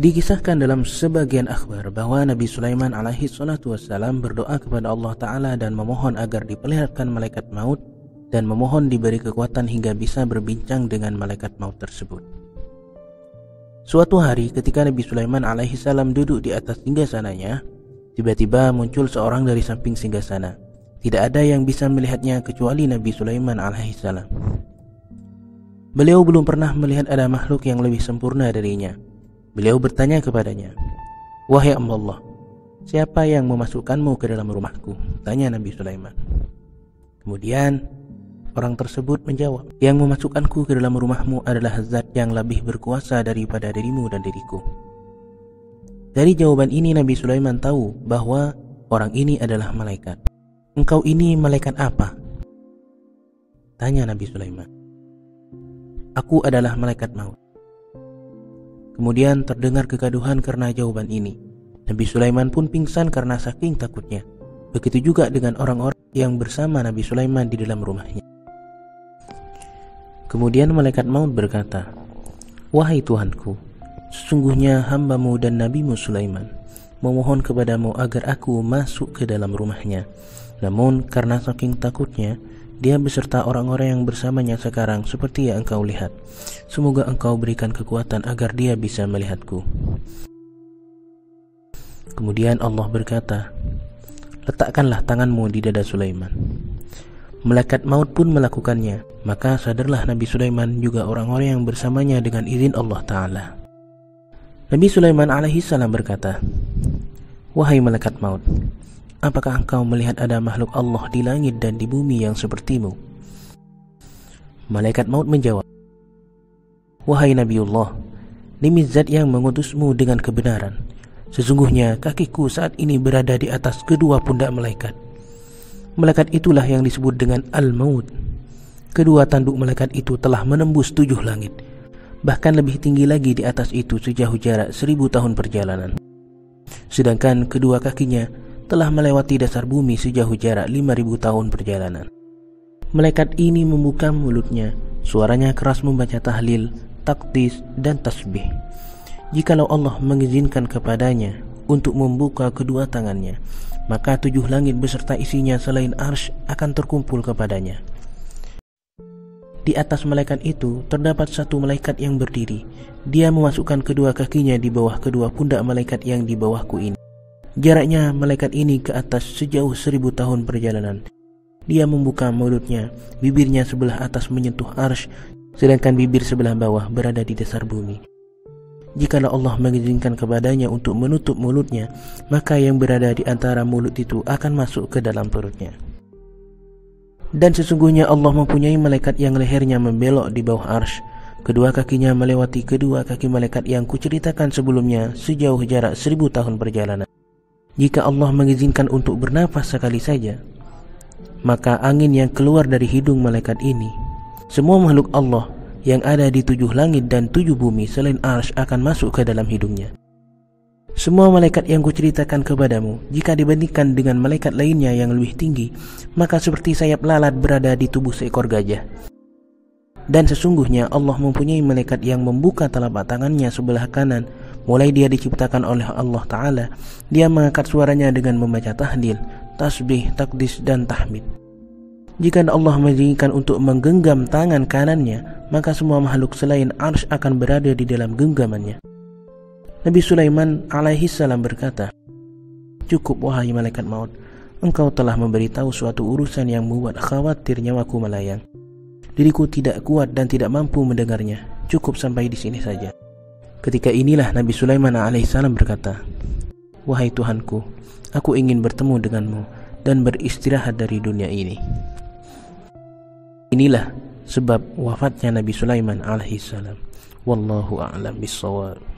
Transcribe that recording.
Dikisahkan dalam sebagian akhbar bahwa Nabi Sulaiman alaihi salatu wassalam berdoa kepada Allah Ta'ala dan memohon agar diperlihatkan malaikat maut dan memohon diberi kekuatan hingga bisa berbincang dengan malaikat maut tersebut. Suatu hari ketika Nabi Sulaiman alaihi salam duduk di atas singgasananya, tiba-tiba muncul seorang dari samping singgasana. Tidak ada yang bisa melihatnya kecuali Nabi Sulaiman alaihi salam. Beliau belum pernah melihat ada makhluk yang lebih sempurna darinya. Beliau bertanya kepadanya, "Wahai Allah, siapa yang memasukkanmu ke dalam rumahku?" tanya Nabi Sulaiman. Kemudian orang tersebut menjawab, "Yang memasukkanku ke dalam rumahmu adalah zat yang lebih berkuasa daripada dirimu dan diriku." Dari jawaban ini Nabi Sulaiman tahu bahwa orang ini adalah malaikat. "Engkau ini malaikat apa?" tanya Nabi Sulaiman. "Aku adalah malaikat maut." Kemudian terdengar kegaduhan karena jawaban ini. Nabi Sulaiman pun pingsan karena saking takutnya. Begitu juga dengan orang-orang yang bersama Nabi Sulaiman di dalam rumahnya. Kemudian malaikat maut berkata, "Wahai Tuhanku, sesungguhnya hambamu dan nabimu Sulaiman memohon kepadamu agar aku masuk ke dalam rumahnya. Namun karena saking takutnya, dia beserta orang-orang yang bersamanya sekarang seperti yang engkau lihat. Semoga engkau berikan kekuatan agar dia bisa melihatku." Kemudian Allah berkata, "Letakkanlah tanganmu di dada Sulaiman." Malaikat maut pun melakukannya. Maka sadarlah Nabi Sulaiman juga orang-orang yang bersamanya dengan izin Allah Ta'ala. Nabi Sulaiman alaihi salam berkata, "Wahai malaikat maut, apakah engkau melihat ada makhluk Allah di langit dan di bumi yang sepertimu?" Malaikat maut menjawab, "Wahai Nabiullah, demi zat yang mengutusmu dengan kebenaran, sesungguhnya kakiku saat ini berada di atas kedua pundak malaikat. Malaikat itulah yang disebut dengan Al-Maut. Kedua tanduk malaikat itu telah menembus 7 langit, bahkan lebih tinggi lagi di atas itu sejauh jarak 1000 tahun perjalanan. Sedangkan kedua kakinya telah melewati dasar bumi sejauh jarak 5000 tahun perjalanan. Malaikat ini membuka mulutnya, suaranya keras membaca tahlil, takdis, dan tasbih. Jikalau Allah mengizinkan kepadanya untuk membuka kedua tangannya, maka 7 langit beserta isinya selain arsy akan terkumpul kepadanya. Di atas malaikat itu terdapat satu malaikat yang berdiri. Dia memasukkan kedua kakinya di bawah kedua pundak malaikat yang di bawahku ini. Jaraknya malaikat ini ke atas sejauh 1000 tahun perjalanan. Dia membuka mulutnya, bibirnya sebelah atas menyentuh arsy, sedangkan bibir sebelah bawah berada di dasar bumi. Jikalau Allah mengizinkan kepadanya untuk menutup mulutnya, maka yang berada di antara mulut itu akan masuk ke dalam perutnya. Dan sesungguhnya Allah mempunyai malaikat yang lehernya membelok di bawah arsy. Kedua kakinya melewati kedua kaki malaikat yang kuceritakan sebelumnya sejauh jarak 1000 tahun perjalanan. Jika Allah mengizinkan untuk bernafas sekali saja, maka angin yang keluar dari hidung malaikat ini, semua makhluk Allah yang ada di 7 langit dan 7 bumi selain arsy akan masuk ke dalam hidungnya. Semua malaikat yang kuceritakan kepadamu, jika dibandingkan dengan malaikat lainnya yang lebih tinggi, maka seperti sayap lalat berada di tubuh seekor gajah. Dan sesungguhnya Allah mempunyai malaikat yang membuka telapak tangannya sebelah kanan. Mulai dia diciptakan oleh Allah Ta'ala, dia mengangkat suaranya dengan membaca tahlil, tasbih, takdis, dan tahmid. Jika Allah mengizinkan untuk menggenggam tangan kanannya, maka semua makhluk selain arsy akan berada di dalam genggamannya. Nabi Sulaiman alaihi salam berkata, "Cukup wahai malaikat maut, engkau telah memberitahu suatu urusan yang membuat khawatir nyawaku melayang. Diriku tidak kuat dan tidak mampu mendengarnya. Cukup sampai di sini saja." Ketika inilah Nabi Sulaiman alaihi salam berkata, "Wahai Tuhanku, aku ingin bertemu denganmu dan beristirahat dari dunia ini." Inilah sebab wafatnya Nabi Sulaiman alaihi salam. Wallahu a'lam bishawab.